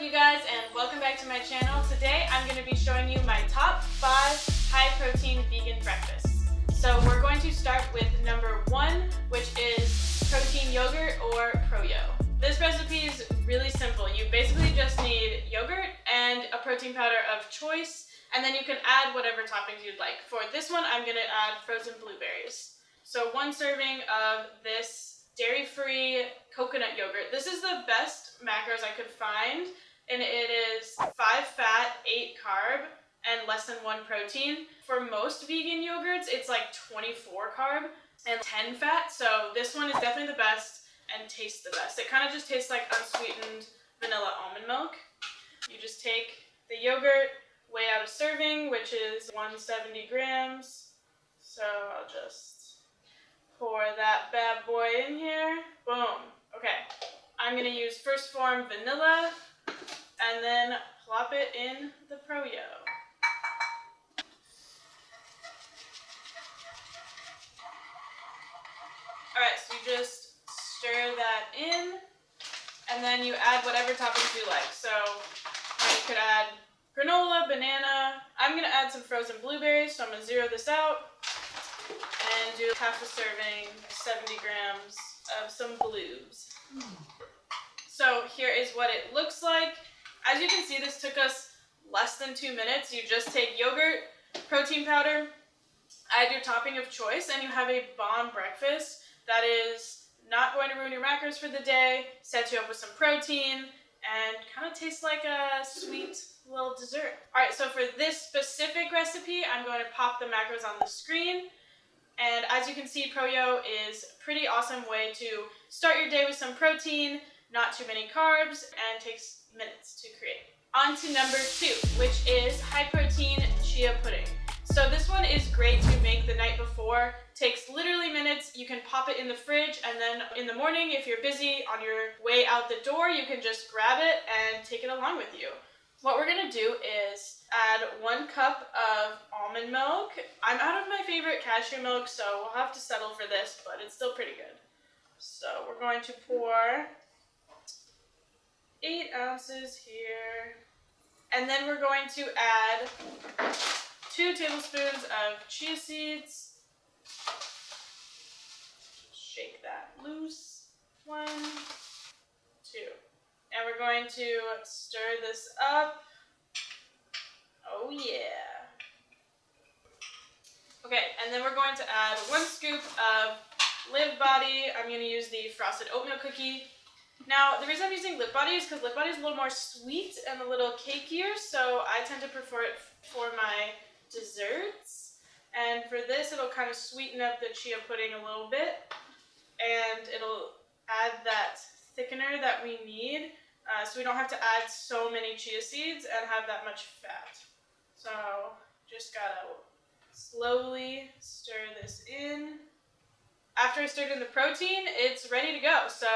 you guys, and welcome back to my channel. Today I'm going to be showing you my top 5 high protein vegan breakfasts. So we're going to start with number 1, which is protein yogurt or PROYO. This recipe is really simple. You basically just need yogurt and a protein powder of choice, and then you can add whatever toppings you'd like. For this one, I'm going to add frozen blueberries. So 1 serving of this dairy-free coconut yogurt. This is the best macros I could find, and it is 5 fat, 8 carb, and less than 1 protein. For most vegan yogurts, it's like 24 carb and 10 fat, so this one is definitely the best and tastes the best. It kind of just tastes like unsweetened vanilla almond milk. You just take the yogurt, weigh out a serving, which is 170 grams. So I'll just pour that bad boy in here. Boom. Okay. I'm going to use First Form vanilla and then plop it in the PROYO. Alright, so you just stir that in and then you add whatever toppings you like. So you could add granola, banana. I'm going to add some frozen blueberries, so I'm going to zero this out and do half a serving, 70 grams of some blues. So here is what it looks like. As you can see, this took us less than 2 minutes. You just take yogurt, protein powder, add your topping of choice, and you have a bomb breakfast that is not going to ruin your macros for the day, sets you up with some protein, and kind of tastes like a sweet little dessert. Alright, so for this specific recipe, I'm going to pop the macros on the screen. And as you can see, PROYO is a pretty awesome way to start your day with some protein, not too many carbs, and takes minutes to create. On to number 2, which is high protein chia pudding. So this one is great to make the night before. Takes literally minutes. You can pop it in the fridge, and then in the morning, if you're busy on your way out the door, you can just grab it and take it along with you. What we're going to do is add 1 cup of almond milk. I'm out of my favorite cashew milk, so we'll have to settle for this, but it's still pretty good. So we're going to pour 8 ounces here. And then we're going to add 2 tablespoons of chia seeds. Shake that loose. 1, 2. And we're going to stir this up. Oh yeah. Okay, and then we're going to add 1 scoop of Live Body. I'm going to use the frosted oatmeal cookie. Now, the reason I'm using Live Body is because Live Body is a little more sweet and a little cakier, so I tend to prefer it for my desserts. And for this, it'll kind of sweeten up the chia pudding a little bit, and it'll add that thickener that we need, so we don't have to add so many chia seeds and have that much fat. So just gotta slowly stir this in. After I stirred in the protein, it's ready to go. So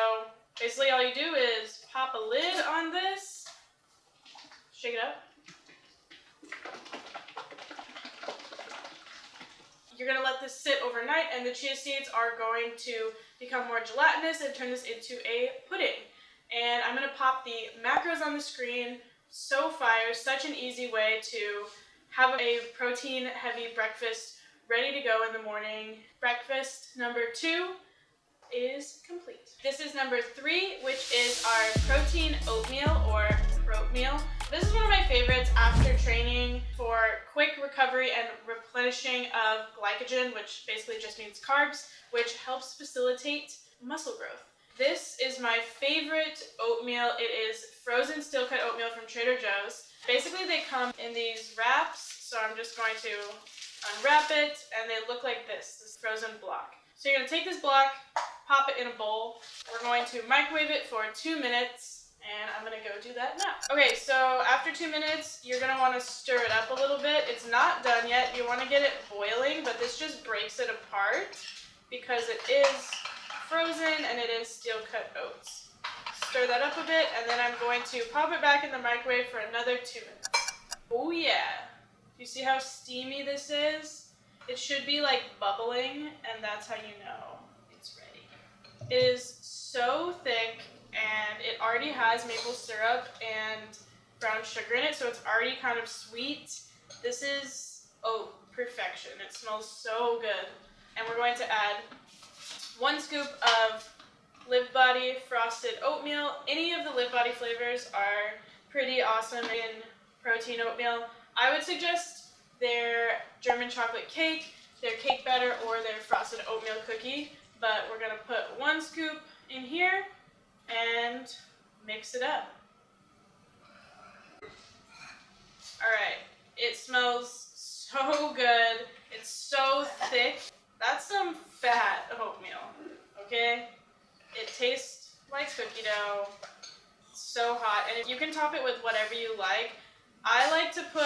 basically all you do is pop a lid on this, shake it up. You're going to let this sit overnight, and the chia seeds are going to become more gelatinous and turn this into a pudding. And I'm going to pop the macros on the screen. So fire, such an easy way to have a protein-heavy breakfast ready to go in the morning. Breakfast number 2 is complete. This is number 3, which is our protein oatmeal or PROATMEAL. This is one of my favorites after training for quick recovery and replenishing of glycogen, which basically just means carbs, which helps facilitate muscle growth. This is my favorite oatmeal. It is frozen steel-cut oatmeal from Trader Joe's. Basically, they come in these wraps, so I'm just going to unwrap it, and they look like this frozen block. So you're going to take this block, pop it in a bowl. We're going to microwave it for 2 minutes, and I'm going to go do that now. Okay, so after 2 minutes, you're going to want to stir it up a little bit. It's not done yet. You want to get it boiling, but this just breaks it apart because it is frozen and it is steel-cut oats. Stir that up a bit, and then I'm going to pop it back in the microwave for another 2 minutes. Oh yeah. You see how steamy this is? It should be like bubbling, and that's how you know it's ready. It is so thick and it already has maple syrup and brown sugar in it, so it's already kind of sweet. This is, oh, perfection. It smells so good. And we're going to add 1 scoop of Live Body frosted oatmeal. Any of the Live Body flavors are pretty awesome in protein oatmeal. I would suggest their German chocolate cake, their cake batter, or their frosted oatmeal cookie. But we're going to put 1 scoop in here and mix it up. Alright, it smells so good. It's so thick. That's some fat oatmeal, okay? It tastes like cookie dough. It's so hot, and you can top it with whatever you like. I like to put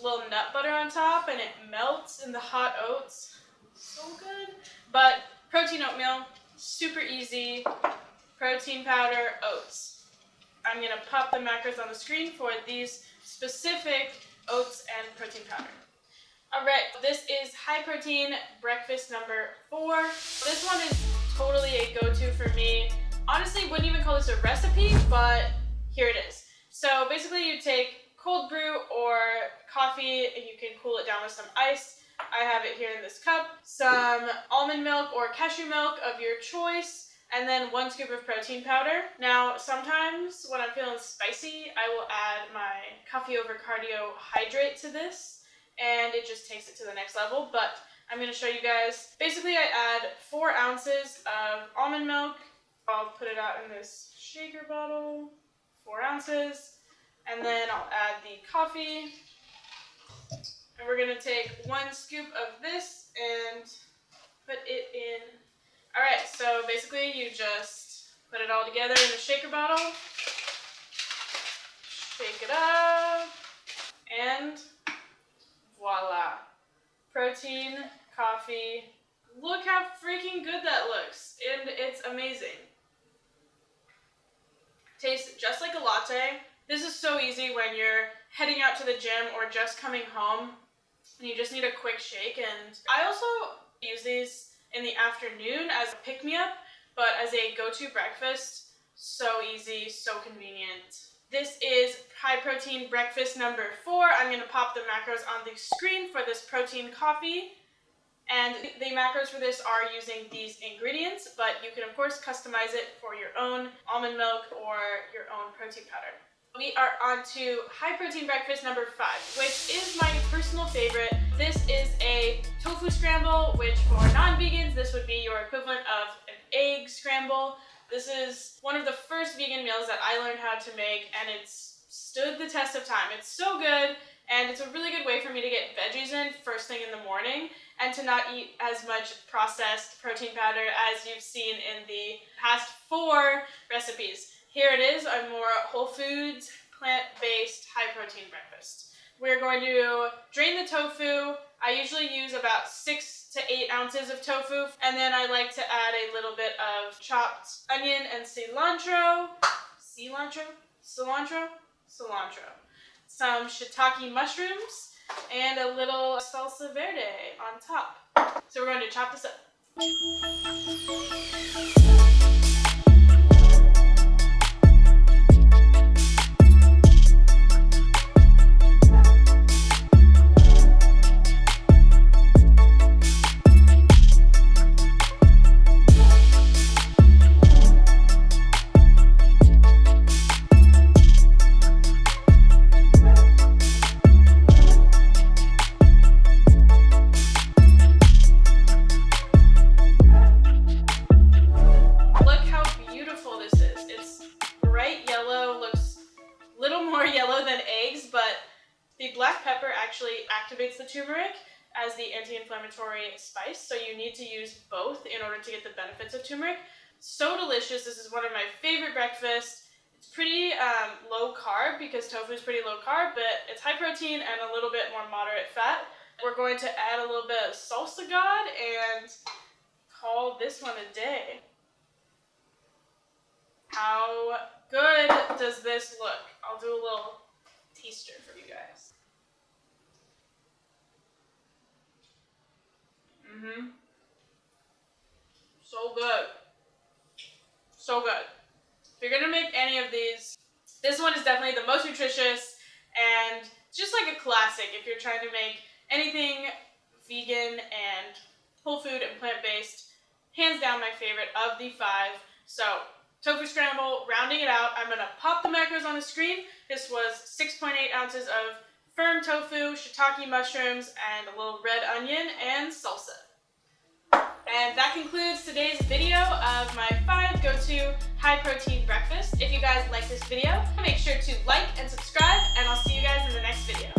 a little nut butter on top, and it melts in the hot oats. So good. But protein oatmeal, super easy. Protein powder, oats. I'm gonna pop the macros on the screen for these specific oats and protein powder. Alright, this is high protein breakfast number 4. This one is totally a go-to for me. Honestly, wouldn't even call this a recipe, but here it is. So basically you take cold brew or coffee and you can cool it down with some ice. I have it here in this cup. Some almond milk or cashew milk of your choice, and then 1 scoop of protein powder. Now, sometimes when I'm feeling spicy, I will add my coffee over cardio hydrate to this, and it just takes it to the next level. But I'm going to show you guys. Basically, I add 4 ounces of almond milk. I'll put it out in this shaker bottle, 4 ounces, and then I'll add the coffee. And we're going to take 1 scoop of this and put it in. Alright, so basically you just put it all together in a shaker bottle, shake it up, and voila. Protein, coffee. Look how freaking good that looks, and it's amazing. Tastes just like a latte. This is so easy when you're heading out to the gym or just coming home and you just need a quick shake. And I also use these in the afternoon as a pick-me-up, but as a go-to breakfast, so easy, so convenient. This is high protein breakfast number 4. I'm going to pop the macros on the screen for this protein coffee. And the macros for this are using these ingredients, but you can of course customize it for your own almond milk or your own protein powder. We are on to high protein breakfast number 5, which is my personal favorite. This is a tofu scramble, which for non-vegans, this would be your equivalent of an egg scramble. This is one of the first vegan meals that I learned how to make, and it's stood the test of time. It's so good, and it's a really good way for me to get veggies in first thing in the morning and to not eat as much processed protein powder as you've seen in the past 4 recipes. Here it is, a more whole foods, plant-based, high-protein breakfast. We're going to drain the tofu. I usually use about 6 to 8 ounces of tofu, and then I like to add a little bit of chopped onion and cilantro. Cilantro? Some shiitake mushrooms, and a little salsa verde on top. So we're going to chop this up. The black pepper actually activates the turmeric as the anti-inflammatory spice, so you need to use both in order to get the benefits of turmeric. So delicious. This is one of my favorite breakfasts. It's pretty low carb because tofu is pretty low carb, but it's high protein and a little bit more moderate fat. We're going to add a little bit of salsa god and call this one a day. How good does this look? I'll do a little taster for you guys. So good. So good. If you're gonna make any of these, this one is definitely the most nutritious and just like a classic if you're trying to make anything vegan and whole food and plant-based. Hands down my favorite of the 5. So tofu scramble, rounding it out, I'm gonna pop the macros on the screen. This was 6.8 ounces of firm tofu, shiitake mushrooms, and a little red onion and salsa. And that concludes today's video of my 5 go-to high-protein breakfast. If you guys like this video, make sure to like and subscribe, and I'll see you guys in the next video.